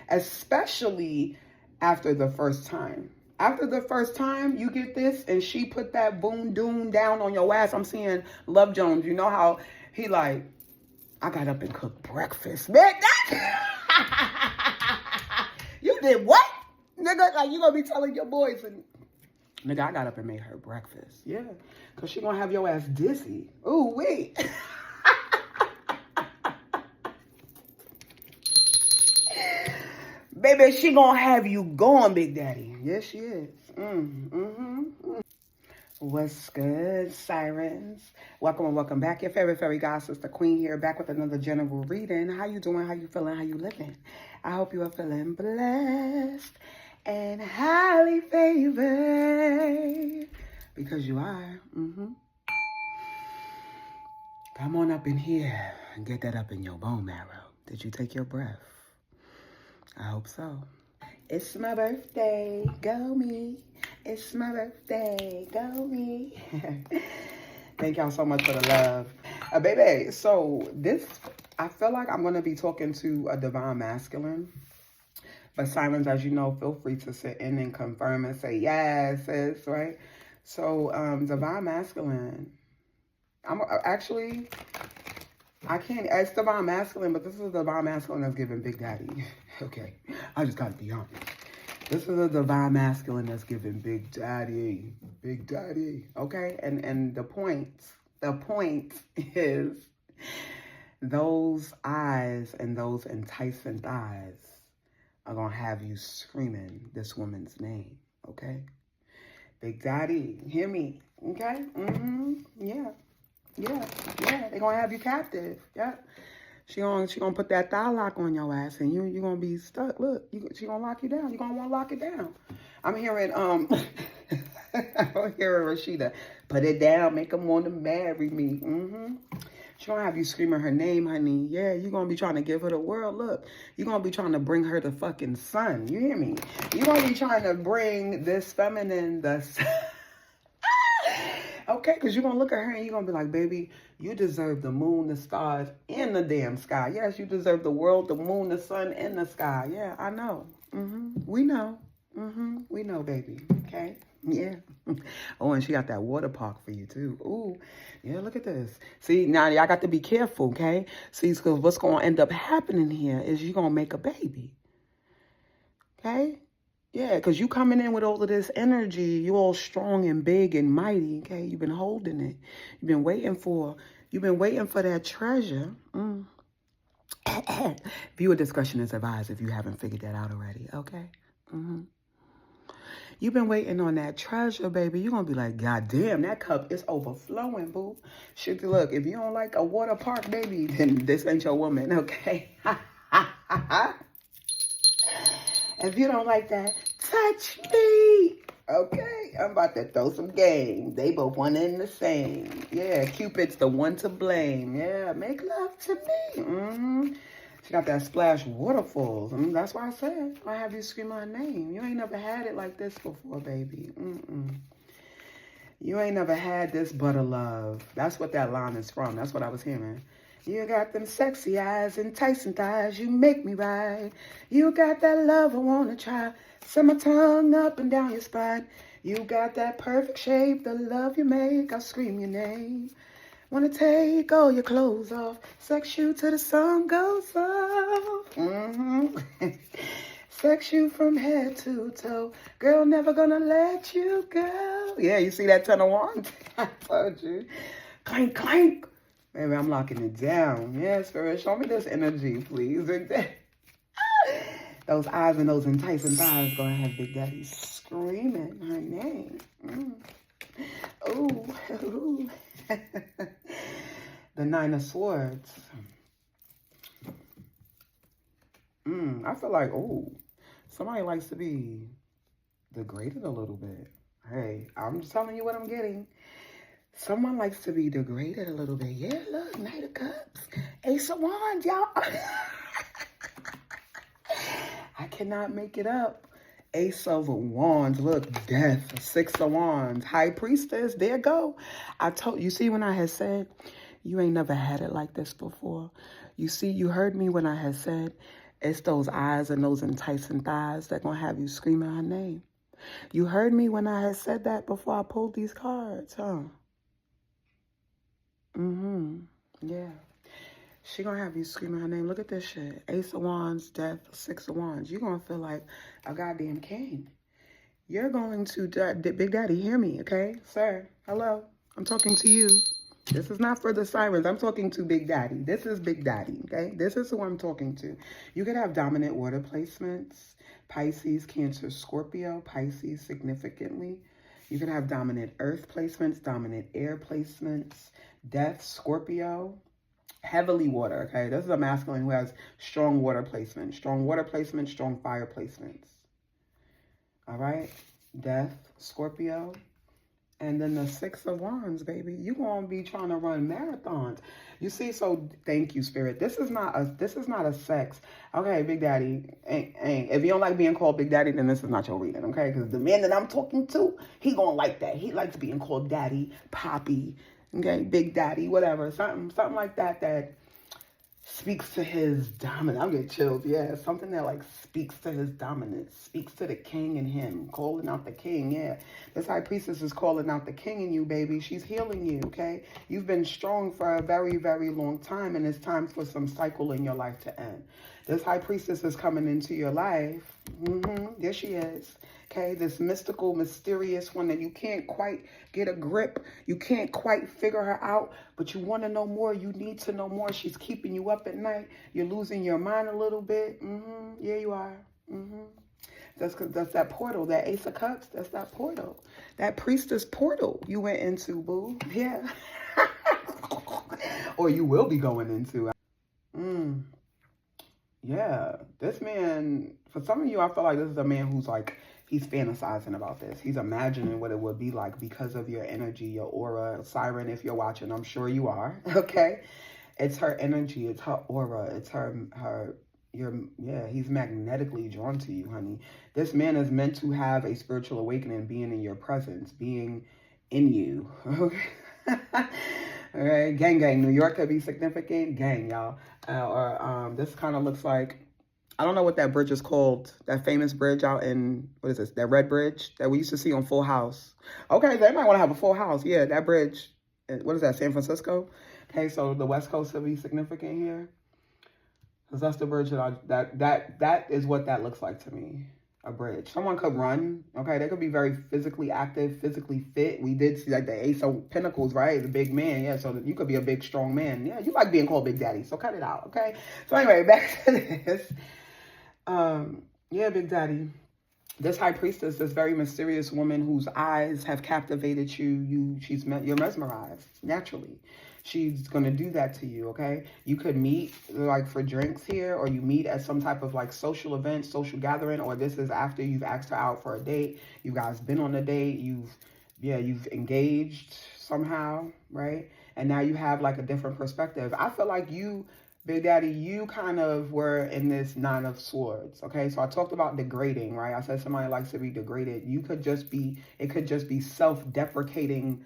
especially after the first time. After the first time you get this and she put that boom doom down on your ass, I'm seeing Love Jones. You know how he like, I got up and cooked breakfast. Man, you did what? Nigga, like you gonna be telling your boys and nigga, I got up and made her breakfast. Yeah. Cause she gonna have your ass dizzy. Ooh, wait. Baby, she gonna have you going, Big Daddy. Yes, she is. What's good, Sirens? Welcome and welcome back. Your favorite fairy god sister Queen here, back with another general reading. How you doing? How you feeling? How you living? I hope you are feeling blessed and highly favored. Because you are. Come on up in here and get that up in your bone marrow. Did you take your breath? I hope so. It's my birthday, go me. It's my birthday, go me. Thank y'all so much for the love. Baby, so I feel like I'm going to be talking to a divine masculine. But Sirens, as you know, feel free to sit in and confirm and say, yes, sis, right? So, divine masculine. I can't, it's divine masculine, but this is a divine masculine that's giving Big Daddy. Okay, I just gotta be honest. This is a divine masculine that's giving Big Daddy, okay? And the point is those eyes and those enticing thighs are gonna have you screaming this woman's name, okay? Big Daddy, hear me, okay? Yeah. They're gonna have you captive. Yeah. She gonna put that thigh lock on your ass and you gonna be stuck. Look, she gonna lock you down. You gonna wanna lock it down. I'm hearing I'm hearing Rashida. Put it down, make them wanna marry me. She gonna have you screaming her name, honey. Yeah, you gonna be trying to give her the world. Look, you gonna be trying to bring her the fucking sun. You hear me? You gonna be trying to bring this feminine the sun. Okay, because you're going to look at her and you're going to be like, baby, you deserve the moon, the stars, and the damn sky. Yes, you deserve the world, the moon, the sun, and the sky. Yeah, I know. We know. We know, baby. Okay? Yeah. Oh, and she got that water park for you, too. Ooh. Yeah, look at this. See, now y'all got to be careful, okay? See, because what's going to end up happening here is you're going to make a baby. Okay? Yeah, because you coming in with all of this energy, you all strong and big and mighty, okay? You've been holding it. You've been waiting for that treasure. Viewer discretion is advised if you haven't figured that out already, okay? You've been waiting on that treasure, baby. You're going to be like, God damn, that cup is overflowing, boo. Shit, look, if you don't like a water park, baby, then this ain't your woman, okay? If you don't like that, touch me. Okay, I'm about to throw some game. They both one and the same. Yeah, Cupid's the one to blame. Yeah, make love to me. She got that splash waterfalls. That's why I said I have you scream my name. You ain't never had it like this before, baby. You ain't never had this but a love. That's what that line is from. That's what I was hearing. You got them sexy eyes, enticing thighs, you make me ride. You got that love I wanna try, send my tongue up and down your spine. You got that perfect shape, the love you make, I'll scream your name. Wanna take all your clothes off, sex you till the sun goes off. Sex you from head to toe, girl, never gonna let you go. Yeah, you see that 10 of wands? I told you. Clank, clank. Baby, I'm locking it down. Yeah, Spirit, show me this energy, please. Those eyes and those enticing thighs gonna have Big Daddy screaming her name. Ooh. The 9 of Swords. I feel like, somebody likes to be degraded a little bit. Hey, I'm just telling you what I'm getting. Someone likes to be degraded a little bit. Yeah, look, Knight of Cups. Ace of Wands, y'all. I cannot make it up. Ace of Wands, look, Death. 6 of Wands, High Priestess, there you go. You see when I had said, you ain't never had it like this before. You see, you heard me when I had said, It's those eyes and those enticing thighs that gonna have you screaming her name. You heard me when I had said that before I pulled these cards, huh? Yeah. She gonna have you screaming her name. Look at this shit. Ace of Wands, Death, Six of Wands. You're gonna feel like a goddamn king. You're going to, Big Daddy, hear me, okay? Sir, hello. I'm talking to you. This is not for the sirens. I'm talking to Big Daddy. This is Big Daddy, okay? This is who I'm talking to. You could have dominant water placements. Pisces, Cancer, Scorpio. Pisces significantly. You could have dominant earth placements, dominant air placements. Death, Scorpio. Heavily water, okay? This is a masculine who has strong water placement. Strong water placement, strong fire placements. All right? Death, Scorpio. And then the Six of Wands, baby. You gonna be trying to run marathons. You see, so thank you, Spirit. This is not a sex. Okay, Big Daddy. If you don't like being called Big Daddy, then this is not your reading, okay? Because the man that I'm talking to, he gonna like that. He likes being called Daddy, Poppy, okay, Big Daddy, whatever. Something like that speaks to his dominance. I'm getting chills. Yeah, something that like speaks to his dominance, speaks to the king in him, calling out the king. Yeah, this high priestess is calling out the king in you, baby. She's healing you, okay? You've been strong for a very, very long time, and it's time for some cycle in your life to end. This high priestess is coming into your life. There she is. Okay, this mystical, mysterious one that you can't quite get a grip. You can't quite figure her out, but you want to know more. You need to know more. She's keeping you up at night. You're losing your mind a little bit. Yeah, you are. That's that portal, that Ace of Cups. That's that portal. That priestess portal you went into, boo. Yeah. Or you will be going into. Yeah, this man, for some of you, I feel like this is a man who's like, he's fantasizing about this. He's imagining what it would be like because of your energy, your aura. Siren, if you're watching, I'm sure you are, okay? It's her energy, it's her aura, it's he's magnetically drawn to you, honey. This man is meant to have a spiritual awakening, being in your presence, being in you, okay? All right, gang. New York could be significant, gang, y'all. This kind of looks like, I don't know what that bridge is called. That famous bridge out in, what is this? That red bridge that we used to see on Full House. Okay, they might want to have a Full House. Yeah, that bridge. What is that? San Francisco. Okay, so the West Coast will be significant here. Cause that's the bridge that is what that looks like to me. A bridge. Someone could run. Okay, they could be very physically active, physically fit. We did see like the Ace of Pentacles, right? The big man. Yeah, so you could be a big, strong man. Yeah, you like being called Big Daddy, so cut it out. Okay. So anyway, back to this. Yeah, Big Daddy. This high priestess, this very mysterious woman whose eyes have captivated you. You're mesmerized naturally. She's going to do that to you, okay? You could meet like for drinks here, or you meet at some type of like social event, social gathering, or this is after you've asked her out for a date. You guys been on a date. You've engaged somehow, right? And now you have like a different perspective. I feel like you, Big Daddy, you kind of were in this Nine of Swords, okay? So I talked about degrading, right? I said somebody likes to be degraded. It could just be self-deprecating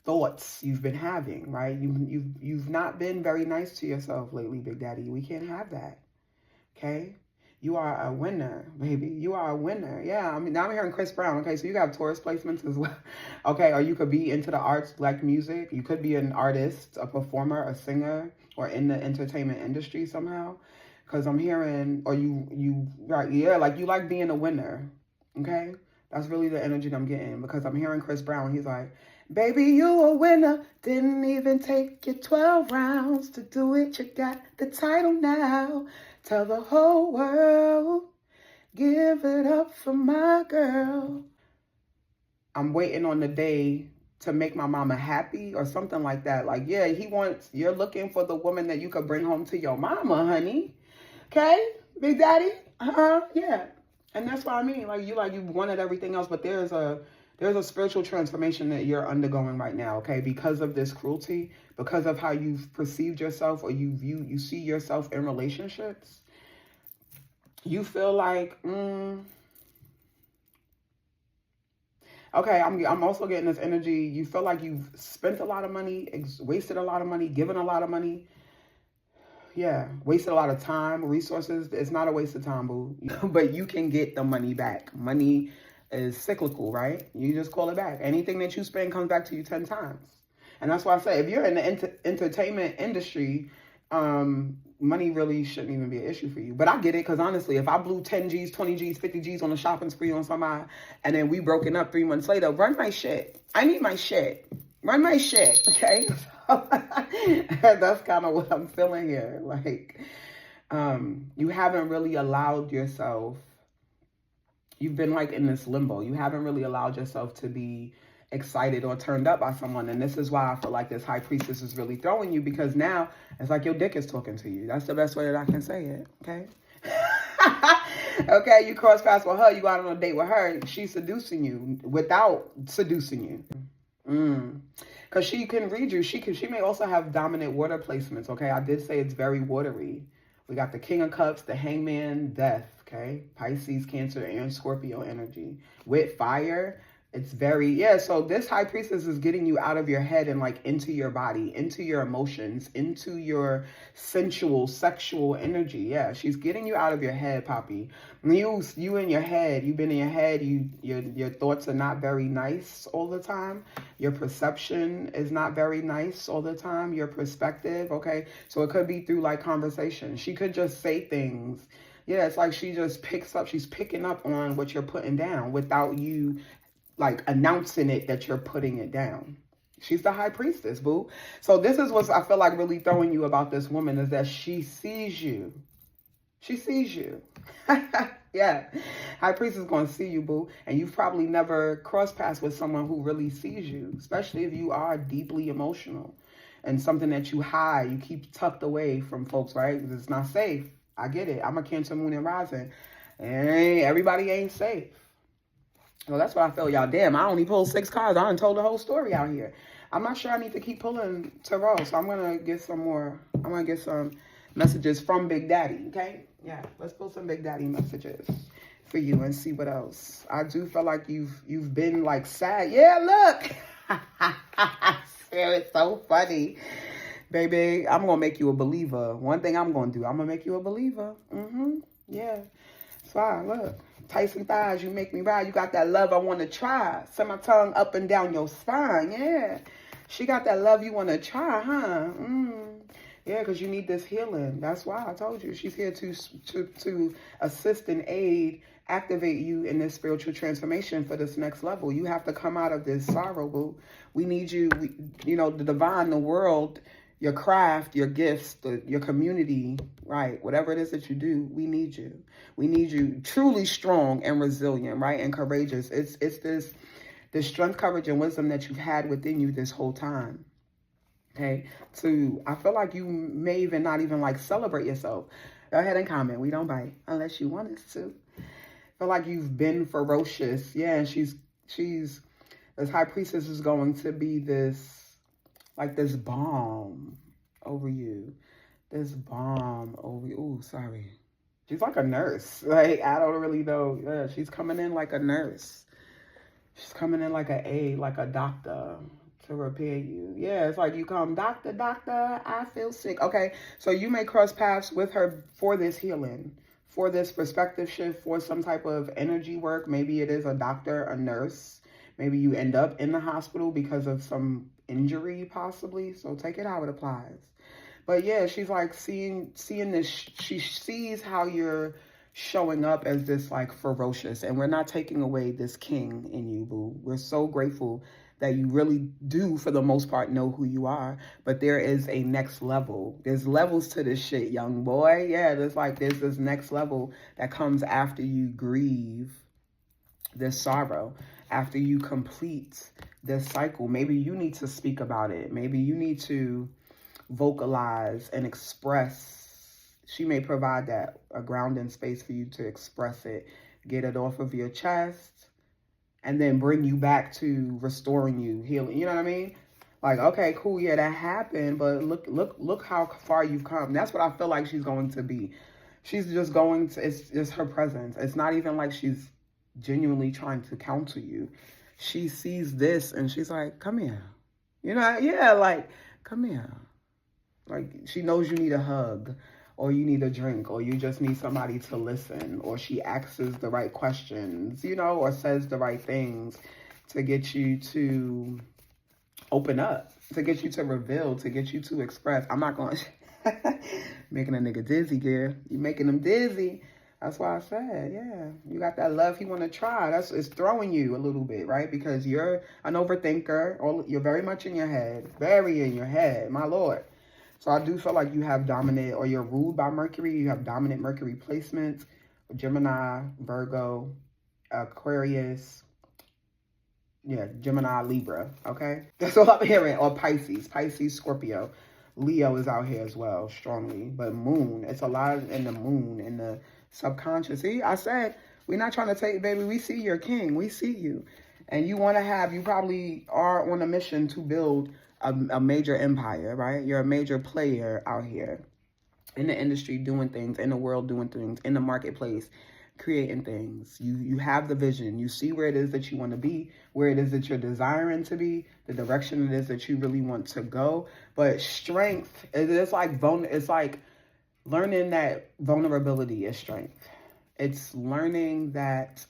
thoughts you've been having, right? You've not been very nice to yourself lately, Big Daddy. We can't have that, okay? You are a winner, baby. You are a winner. Yeah, I mean, now I'm hearing Chris Brown. Okay, so you got Taurus placements as well. Okay, or you could be into the arts, like music. You could be an artist, a performer, a singer, or in the entertainment industry somehow. Because I'm hearing, or right, yeah, like you like being a winner. Okay, that's really the energy that I'm getting. Because I'm hearing Chris Brown. He's like, baby, you a winner. Didn't even take you 12 rounds to do it. You got the title now. Tell the whole world, give it up for my girl. I'm waiting on the day to make my mama happy or something like that. Like, yeah, you're looking for the woman that you could bring home to your mama, honey. Okay, Big Daddy? Yeah. And that's what I mean. Like, you've wanted everything else, but there's a spiritual transformation that you're undergoing right now, okay? Because of this cruelty, because of how you've perceived yourself, or you see yourself in relationships. You feel like, okay, I'm also getting this energy. You feel like you've spent a lot of money, wasted a lot of money, given a lot of money. yeah, wasted a lot of time, resources. It's not a waste of time, boo. But you can get the money back. Money is cyclical, right? You just call it back. Anything that you spend comes back to you 10 times. And that's why I say, if you're in the entertainment industry, money really shouldn't even be an issue for you. But I get it, because honestly, if I blew 10 G's, 20 G's, 50 G's on a shopping spree on somebody, and then we broken up 3 months later, run my shit. I need my shit. Run my shit, okay? That's kind of what I'm feeling here. Like, you haven't really allowed yourself, you've been like in this limbo. You haven't really allowed yourself to be excited or turned up by someone. And this is why I feel like this high priestess is really throwing you, because now it's like your dick is talking to you. That's the best way that I can say it, okay? Okay, you cross paths with her, you go out on a date with her, she's seducing you without seducing you. Because she can read you. She may also have dominant water placements, okay? I did say it's very watery. We got the King of Cups, the Hangman, Death, okay? Pisces, Cancer, and Scorpio energy. With fire, it's very, yeah, so this high priestess is getting you out of your head and like into your body, into your emotions, into your sensual, sexual energy. Yeah, she's getting you out of your head, Poppy. You in your head, you've been in your head, your thoughts are not very nice all the time. Your perception is not very nice all the time. Your perspective, okay? So it could be through like conversation. She could just say things. Yeah, it's like she just picks up, she's picking up on what you're putting down without you like announcing it that you're putting it down. She's the high priestess, boo. So this is what I feel like really throwing you about this woman, is that she sees you. She sees you. Yeah. High priestess is going to see you, boo. And you've probably never crossed paths with someone who really sees you, especially if you are deeply emotional and something that you hide, you keep tucked away from folks, right? Because it's not safe. I get it. I'm a Cancer, Moon, and Rising. And everybody ain't safe. Well, that's what I feel, y'all. Damn, I only pulled 6 cards. I done told the whole story out here. I'm not sure I need to keep pulling tarot, so I'm going to get some more. I'm going to get some messages from Big Daddy, okay? Yeah, let's pull some Big Daddy messages for you and see what else. I do feel like you've been, like, sad. Yeah, look. It's so funny. Baby, I'm going to make you a believer. One thing I'm going to do, I'm going to make you a believer. Yeah. It's fine, look. Enticing thighs, you make me ride. You got that love I want to try. Send my tongue up and down your spine. Yeah. She got that love you want to try, huh? Yeah, because you need this healing. That's why I told you. She's here to assist and aid, activate you in this spiritual transformation for this next level. You have to come out of this sorrow, boo. We need you, the divine, the world, your craft, your gifts, your community, right? Whatever it is that you do, we need you. We need you truly strong and resilient, right? And courageous. It's this strength, courage, and wisdom that you've had within you this whole time. Okay? So I feel like you may even not even like celebrate yourself. Go ahead and comment. We don't bite unless you want us to. I feel like you've been ferocious. Yeah, and she's this high priestess is going to be this, like this balm over you. This balm over you. Ooh, sorry. She's like a nurse. Like, I don't really know. Yeah, she's coming in like a nurse. She's coming in like a doctor to repair you. Yeah, it's like you come, doctor, I feel sick. Okay, so you may cross paths with her for this healing, for this perspective shift, for some type of energy work. Maybe it is a doctor, a nurse. Maybe you end up in the hospital because of some injury, possibly. So take it how it applies. But yeah, she's like seeing this. She sees how you're showing up as this like ferocious, and we're not taking away this king in you, boo. We're so grateful that you really do, for the most part, know who you are. But there is a next level. There's levels to this shit, young boy. Yeah, there's this next level that comes after you grieve this sorrow, after you complete this cycle. Maybe you need to speak about it. Maybe you need to vocalize and express. She may provide that, a grounding space for you to express it, get it off of your chest, and then bring you back to restoring you, healing. You know what I mean? Like, okay, cool, yeah, that happened, but look how far you've come. That's what I feel like she's going to be. She's just going to, it's just her presence. It's not even like she's genuinely trying to counsel you. She sees this and she's like, come here. Yeah, like, come here. Like, she knows you need a hug, or you need a drink, or you just need somebody to listen, or she asks the right questions, you know, or says the right things to get you to open up, to get you to reveal, to get you to express. I'm not going to making a nigga dizzy, girl. You making him dizzy. That's why I said, yeah, you got that love you want to try. It's throwing you a little bit, right? Because you're an overthinker, or you're very much in your head, very in your head, my Lord. So I do feel like you have dominant, or you're ruled by Mercury. You have dominant Mercury placements, Gemini, Virgo, Aquarius, yeah, Gemini, Libra, okay? That's all I'm hearing. Or Pisces, Scorpio. Leo is out here as well, strongly. But moon, it's a lot in the moon, in the subconscious. See, I said, we're not trying to take, baby, we see your king. We see you. And you want to have, you probably are on a mission to build a major empire, right? You're a major player out here in the industry, doing things, in the world, doing things, in the marketplace, creating things. You have the vision. You see where it is that you want to be, where it is that you're desiring to be, the direction it is that you really want to go. But strength, it's like learning that vulnerability is strength. It's learning that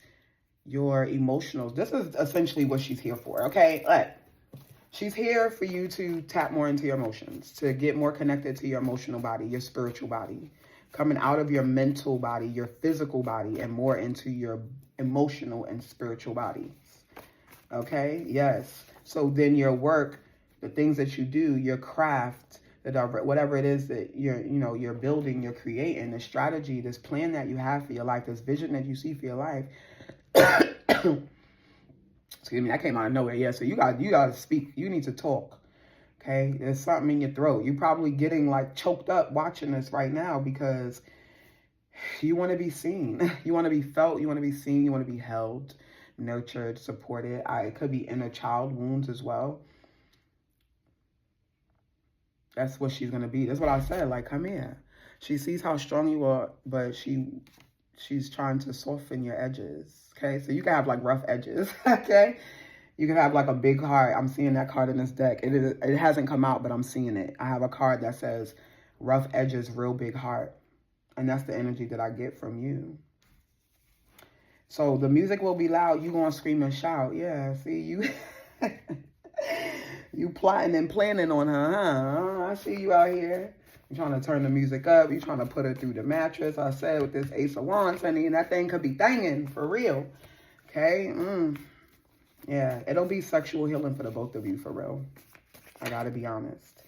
your emotionals, this is essentially what she's here for, okay? She's here for you to tap more into your emotions, to get more connected to your emotional body, your spiritual body, coming out of your mental body, your physical body, and more into your emotional and spiritual bodies. Okay? Yes. So then your work, the things that you do, your craft, whatever it is that you're building, you're creating, the strategy, this plan that you have for your life, this vision that you see for your life. Excuse me, that came out of nowhere. Yeah, so you got to speak. You need to talk. Okay, there's something in your throat. You're probably getting like choked up watching this right now because you want to be seen. You want to be felt. You want to be seen. You want to be held, nurtured, supported. It could be inner child wounds as well. That's what she's gonna be. That's what I said. Like, come here. She sees how strong you are, but she's trying to soften your edges. Okay, so you can have like rough edges. Okay, you can have like a big heart. I'm seeing that card in this deck. It hasn't come out, but I'm seeing it. I have a card that says rough edges, real big heart, and that's the energy that I get from you. So the music will be loud. You gonna scream and shout. Yeah, see you. You plotting and planning on her, huh? I see you out here. You're trying to turn the music up. You're trying to put her through the mattress. I said with this Ace of Wands, honey, and that thing could be thanging for real. Okay? Yeah, it'll be sexual healing for the both of you, for real. I gotta be honest.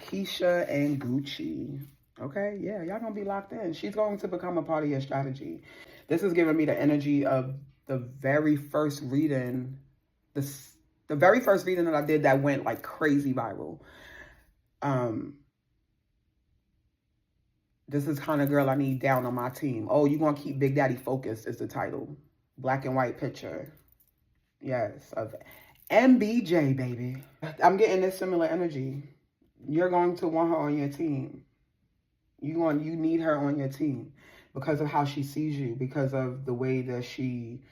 Keisha and Gucci. Okay? Yeah, y'all gonna be locked in. She's going to become a part of your strategy. This is giving me the energy of the very first reading. The very first reading that I did that went like crazy viral. This is kind of girl I need down on my team. Oh, you gonna keep Big Daddy focused is the title. Black and white picture. Yes, of MBJ, baby. I'm getting this similar energy. You're going to want her on your team. You need her on your team because of how she sees you, because of the way that she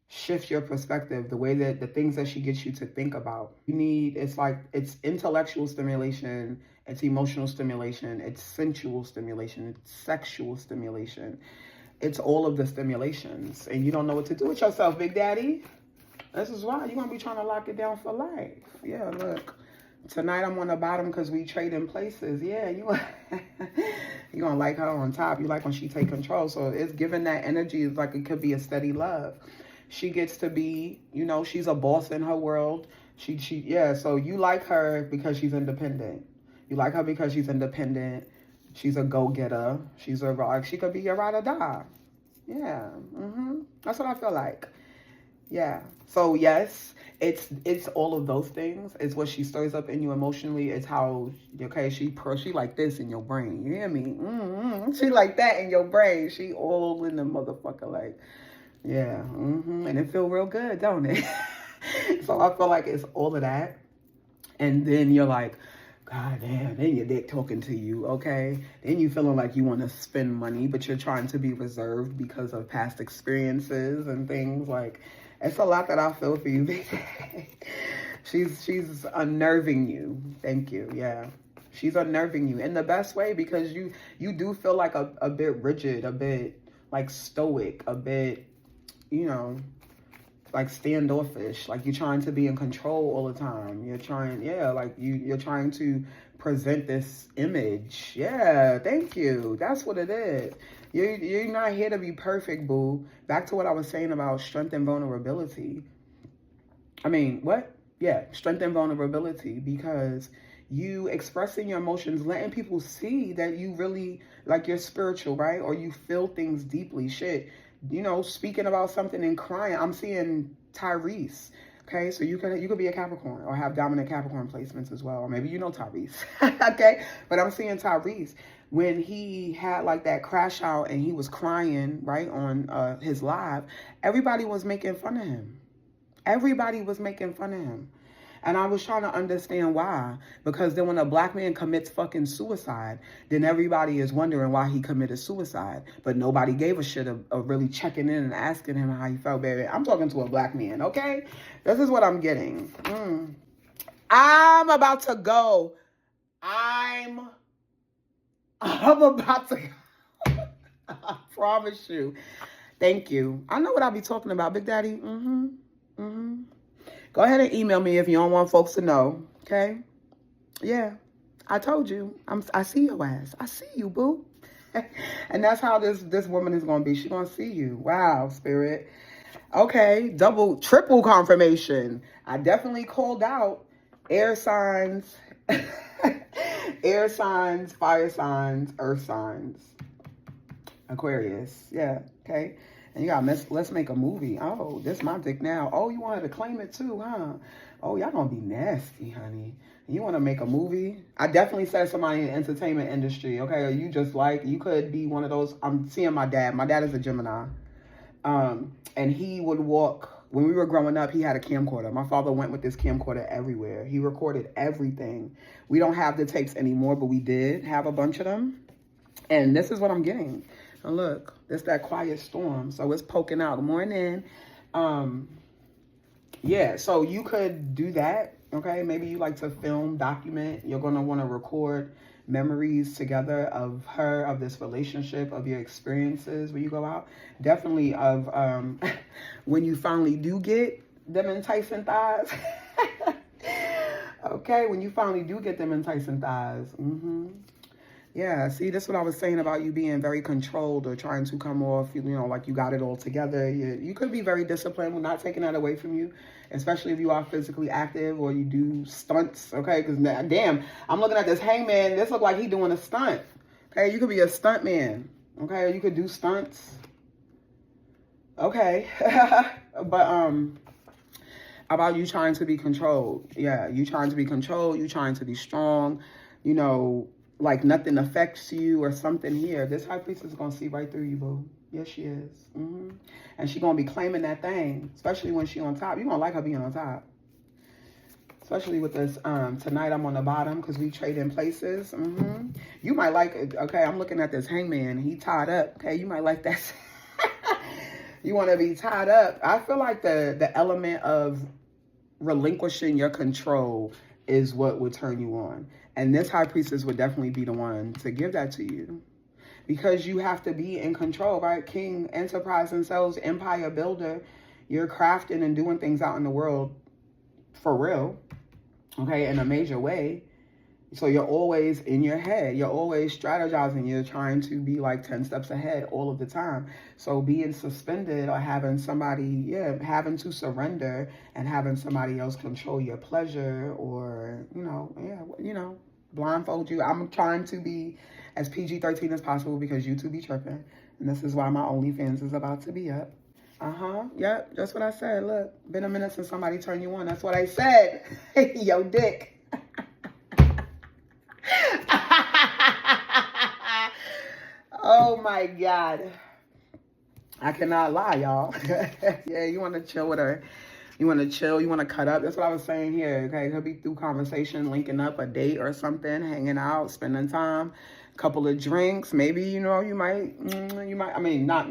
shifts your perspective, the way that the things that she gets you to think about. It's intellectual stimulation, it's emotional stimulation, it's sensual stimulation, it's sexual stimulation. It's all of the stimulations, and you don't know what to do with yourself, Big Daddy. This is why you're going to be trying to lock it down for life. Yeah, look. Tonight I'm on the bottom because we trade in places. Yeah, you're going to like her on top. You like when she take control. So it's giving that energy. It's like it could be a steady love. She gets to be, she's a boss in her world. Yeah, so you like her because she's independent. You like her because she's independent. She's a go-getter. She could be your ride or die. Yeah, that's what I feel like. Yeah. So yes, it's all of those things. It's what she stirs up in you emotionally. It's how, okay, she like this in your brain. You hear me? She like that in your brain. She all in the motherfucker, like, yeah. And it feel real good, don't it? So I feel like it's all of that. And then you're like, God damn, then your dick talking to you, okay? Then you feeling like you want to spend money, but you're trying to be reserved because of past experiences and things. Like, it's a lot that I feel for you, baby. She's unnerving you. Thank you, yeah. She's unnerving you in the best way, because you do feel like a bit rigid, a bit like stoic, a bit, you know, like standoffish, like you're trying to be in control all the time. You're trying, yeah, like you're trying to present this image. Yeah, thank you. That's what it is. You're not here to be perfect, boo. Back to what I was saying about strength and vulnerability. I mean, what? Yeah, strength and vulnerability, because you expressing your emotions, letting people see that you really, like, you're spiritual, right? Or you feel things deeply. Shit, you know, speaking about something and crying. I'm seeing Tyrese. Okay, so you could be a Capricorn or have dominant Capricorn placements as well. Or maybe you know Tyrese. Okay, but I'm seeing Tyrese when he had like that crash out and he was crying, right, on his live. Everybody was making fun of him. Everybody was making fun of him. And I was trying to understand why. Because then when a black man commits fucking suicide, then everybody is wondering why he committed suicide. But nobody gave a shit of really checking in and asking him how he felt, baby. I'm talking to a black man, okay? This is what I'm getting. I'm about to go. I'm about to go. I promise you. Thank you. I know what I'll be talking about, Big Daddy. Go ahead and email me if you don't want folks to know, okay? Yeah, I told you. I see your ass. I see you, boo. And that's how this woman is going to be. She's going to see you. Wow, spirit. Okay, double, triple confirmation. I definitely called out air signs, air signs, fire signs, earth signs. Aquarius. Yeah, okay. And you got, let's make a movie. Oh, this my dick now. Oh, you wanted to claim it too, huh? Oh, y'all gonna be nasty, honey. You want to make a movie? I definitely said somebody in the entertainment industry, okay? Or you just like, you could be one of those. I'm seeing my dad. My dad is a Gemini. And he would walk, when we were growing up, he had a camcorder. My father went with this camcorder everywhere. He recorded everything. We don't have the tapes anymore, but we did have a bunch of them. And this is what I'm getting. And look, it's that quiet storm. So it's poking out. Good morning. Yeah, so you could do that. Okay, maybe you like to film, document. You're going to want to record memories together of her, of this relationship, of your experiences when you go out. Definitely of when you finally do get them enticing thighs. Okay, when you finally do get them enticing thighs. Yeah, see, that's what I was saying about you being very controlled or trying to come off, you know, like you got it all together. You could be very disciplined. We're not taking that away from you, especially if you are physically active or you do stunts, okay? Because, damn, I'm looking at this hangman. This look like he doing a stunt, okay? You could be a stunt man, okay? Or you could do stunts, okay? But, about you trying to be controlled. Yeah, you trying to be controlled. You trying to be strong, you know, like nothing affects you or something here. This high priestess is going to see right through you, boo. Yes, she is. And she's going to be claiming that thing, especially when she on top. You're going to like her being on top. Especially with this, tonight I'm on the bottom because we trade in places. You might like it. Okay, I'm looking at this hangman. He tied up. Okay, you might like that. You want to be tied up. I feel like the element of relinquishing your control is what would turn you on. And this high priestess would definitely be the one to give that to you. Because you have to be in control, right? King, enterprise and sales, empire builder. You're crafting and doing things out in the world for real. Okay, in a major way. So you're always in your head. You're always strategizing. You're trying to be like 10 steps ahead all of the time. So being suspended or having somebody, having to surrender and having somebody else control your pleasure or, blindfold you. I'm trying to be as PG-13 as possible because YouTube be tripping. And this is why my OnlyFans is about to be up. Yep, that's what I said. Look, been a minute since somebody turned you on. That's what I said. Yo, dick. Oh my God. I cannot lie, y'all. Yeah, you want to chill with her. You want to chill. You want to cut up. That's what I was saying here. Okay, it could be through conversation, linking up a date or something, hanging out, spending time. couple of drinks, maybe, you know, you might, I mean, I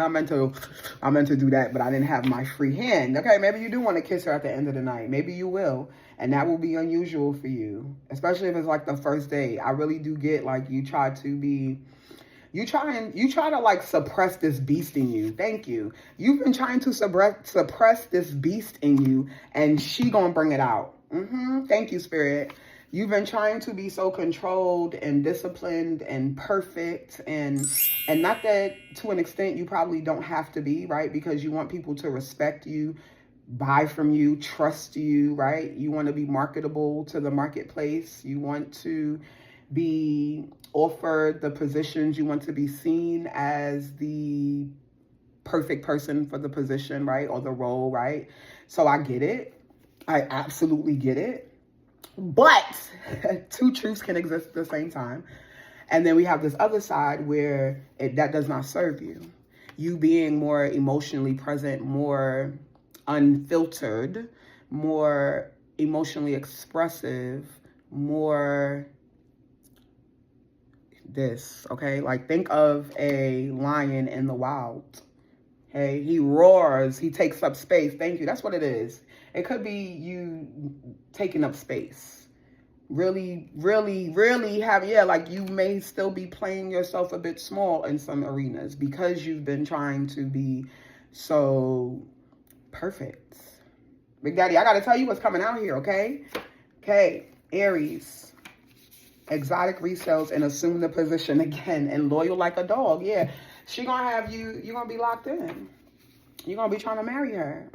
meant to do that, but I didn't have my free hand. Okay, maybe you do want to kiss her at the end of the night. Maybe you will, and that will be unusual for you, especially if it's like the first date. I really do get, like, you try to like suppress this beast in you. Thank you. You've been trying to suppress this beast in you, and she gonna bring it out. Thank you, Spirit. You've been trying to be so controlled and disciplined and perfect, and not that to an extent you probably don't have to be, right? Because you want people to respect you, buy from you, trust you, right? You want to be marketable to the marketplace. You want to be offered the positions. You want to be seen as the perfect person for the position, right? Or the role, right? So I get it. I absolutely get it. But two truths can exist at the same time. And then we have this other side where that does not serve you. You being more emotionally present, more unfiltered, more emotionally expressive, more this, okay? Like, think of a lion in the wild. Hey, he roars, he takes up space. Thank you. That's what it is. It could be you taking up space. Really, really, really like you may still be playing yourself a bit small in some arenas because you've been trying to be so perfect. Big Daddy, I got to tell you what's coming out here, okay? Okay, Aries. Exotic resales and assume the position again and loyal like a dog. Yeah, she gonna have you, you're gonna be locked in. You're gonna be trying to marry her.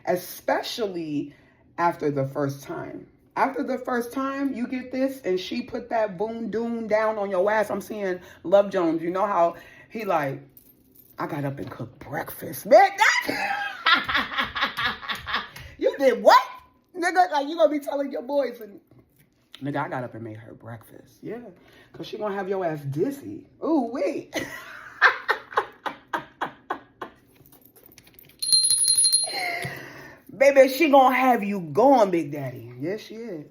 Especially after the first time. After the first time you get this and she put that boom doom down on your ass. I'm seeing Love Jones. You know how he like, I got up and cooked breakfast. Man, you did what? Nigga, like you gonna be telling your boys and nigga, I got up and made her breakfast. Yeah, because she gonna have your ass dizzy. Ooh, wait. Baby, she gonna have you going, Big Daddy. Yes, she is.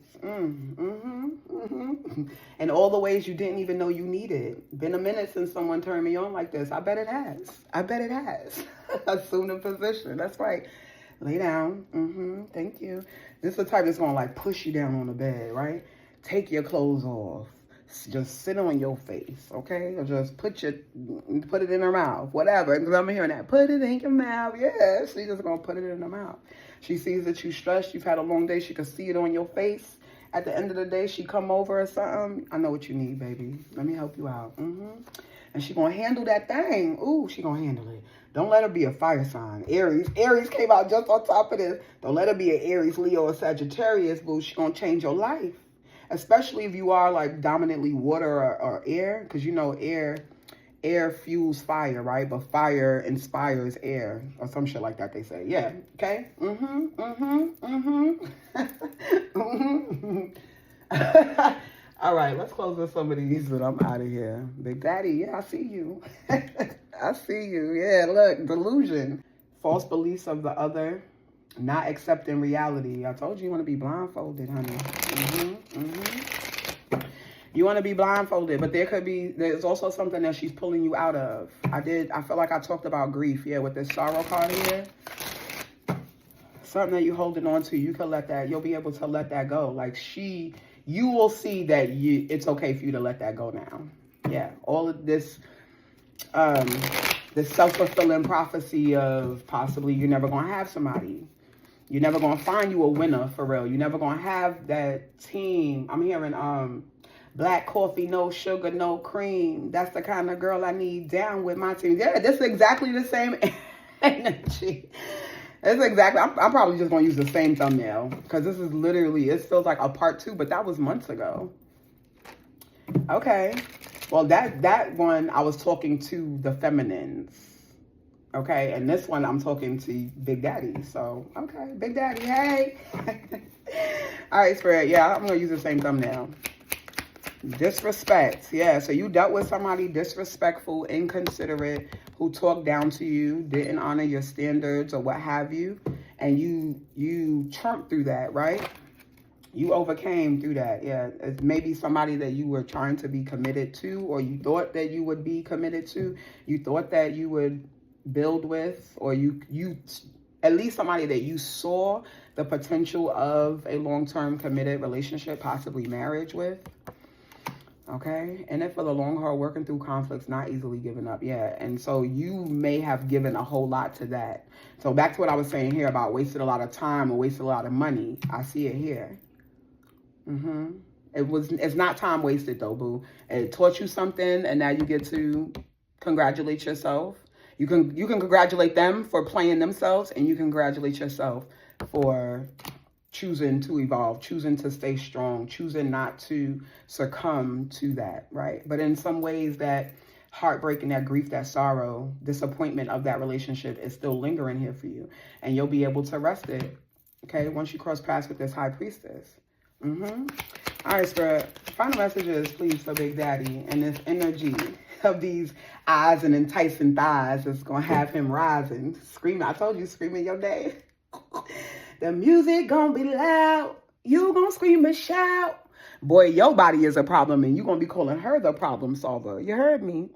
And all the ways you didn't even know you needed. Been a minute since someone turned me on like this. I bet it has. I bet it has. Assume the position. That's right. Lay down. Thank you. This is the type that's gonna like push you down on the bed, right? Take your clothes off. Just sit on your face, okay? Or just put it in her mouth, whatever. Because I'm hearing that. Put it in your mouth. Yeah, she's just gonna put it in her mouth. She sees that you stressed. You've had a long day. She can see it on your face. At the end of the day, she come over or something. I know what you need, baby. Let me help you out. And she gonna handle that thing. Ooh, she gonna handle it. Don't let her be a fire sign. Aries came out just on top of this. Don't let her be an Aries, Leo, or Sagittarius, boo. She gonna change your life. Especially if you are like dominantly water or air. Because you know air fuels fire, right? But fire inspires air. Or some shit like that they say. Yeah. Okay? All right, let's close with some of these, but I'm out of here. Big Daddy, yeah, I see you. I see you. Yeah, look, delusion. False beliefs of the other. Not accepting reality. I told you want to be blindfolded, honey. You want to be blindfolded, but there's also something that she's pulling you out of. I feel like I talked about grief, yeah, with this sorrow card here. Something that you're holding on to, you'll be able to let that go. Like you will see that it's okay for you to let that go now. Yeah, all of this, this self-fulfilling prophecy of possibly you're never going to have somebody. You're never going to find you a winner for real. You're never going to have that team. I'm hearing black coffee, no sugar, no cream. That's the kind of girl I need down with my team. Yeah, this is exactly the same energy. It's exactly, I'm probably just going to use the same thumbnail because this is literally, it feels like a part 2, but that was months ago. Okay. Well, that one, I was talking to the feminines. Okay. And this one, I'm talking to Big Daddy. So, okay. Big Daddy, hey. All right, Spirit. Yeah, I'm going to use the same thumbnail. Disrespect. Yeah, so you dealt with somebody disrespectful, inconsiderate, who talked down to you, didn't honor your standards or what have you, and you trumped through that, right? You overcame through that. Yeah, it's maybe somebody that you were trying to be committed to, or you thought that you would be committed to. You thought that you would build with, or you at least somebody that you saw the potential of a long-term committed relationship, possibly marriage with. Okay, and then for the long haul, working through conflicts, not easily giving up. Yeah, and so you may have given a whole lot to that. So back to what I was saying here about wasted a lot of time or wasted a lot of money. I see it here. It's not time wasted though, boo. It taught you something, and now you get to congratulate yourself. You can congratulate them for playing themselves, and you congratulate yourself for choosing to evolve, choosing to stay strong, choosing not to succumb to that, right? But in some ways, that heartbreak and that grief, that sorrow, disappointment of that relationship is still lingering here for you, and you'll be able to rest it, okay, once you cross paths with this high priestess. All right, Spirit. Final messages, please, for Big Daddy and this energy of these eyes and enticing thighs that's going to have him rising, screaming. I told you, screaming your day. The music going to be loud. You going to scream and shout. Boy, your body is a problem, and you going to be calling her the problem solver. You heard me?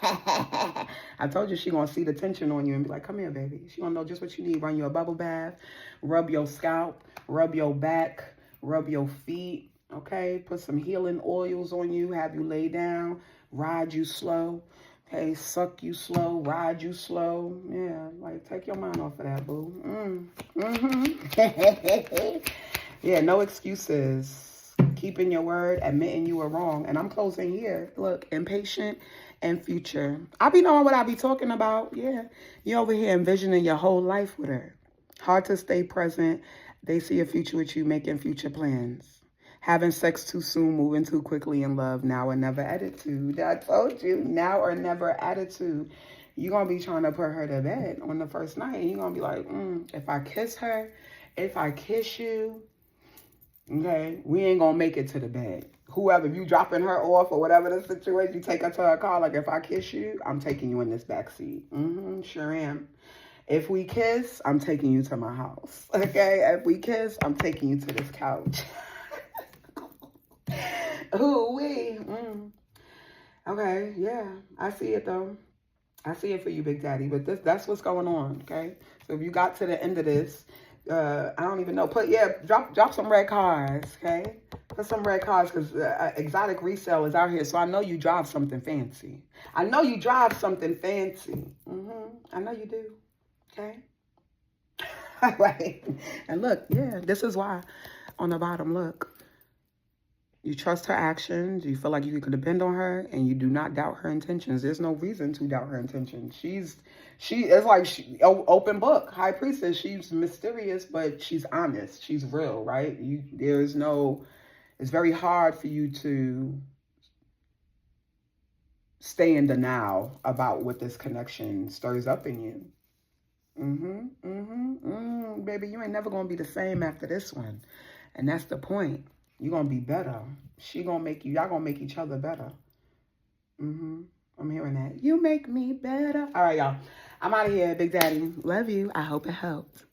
I told you she going to see the tension on you and be like, come here, baby. She going to know just what you need. Run you a bubble bath. Rub your scalp. Rub your back. Rub your feet, okay? Put some healing oils on you, have you lay down, ride you slow, okay? Suck you slow, ride you slow. Yeah, like take your mind off of that, boo. Yeah, no excuses. Keeping your word, admitting you were wrong. And I'm closing here. Look, impatient and future. I be knowing what I be talking about. Yeah, you over here envisioning your whole life with her. Hard to stay present. They see a future with you, making future plans. Having sex too soon, moving too quickly in love, now or never attitude. I told you, now or never attitude. You're going to be trying to put her to bed on the first night. And you're going to be like, if I kiss her, if I kiss you, okay, we ain't going to make it to the bed. Whoever, you dropping her off or whatever the situation, you take her to her car, like, if I kiss you, I'm taking you in this backseat. Sure am. If we kiss, I'm taking you to my house. Okay? If we kiss, I'm taking you to this couch. Ooh-wee. Okay, yeah. I see it, though. I see it for you, Big Daddy. But that's what's going on, okay? So if you got to the end of this, I don't even know. Drop some red cards, okay? Put some red cards, because exotic resale is out here. So I know you drive something fancy. I know you drive something fancy. I know you do. Okay. All right. And look, yeah, this is why on the bottom, look, you trust her actions. You feel like you can depend on her, and you do not doubt her intentions. There's no reason to doubt her intentions. Open book, high priestess. She's mysterious, but she's honest. She's real, right? It's very hard for you to stay in denial about what this connection stirs up in you. Baby, you ain't never gonna be the same after this one. And that's the point. You're gonna be better. She gonna make you, y'all gonna make each other better. I'm hearing that. You make me better. All right, y'all. I'm out of here, Big Daddy. Love you. I hope it helped.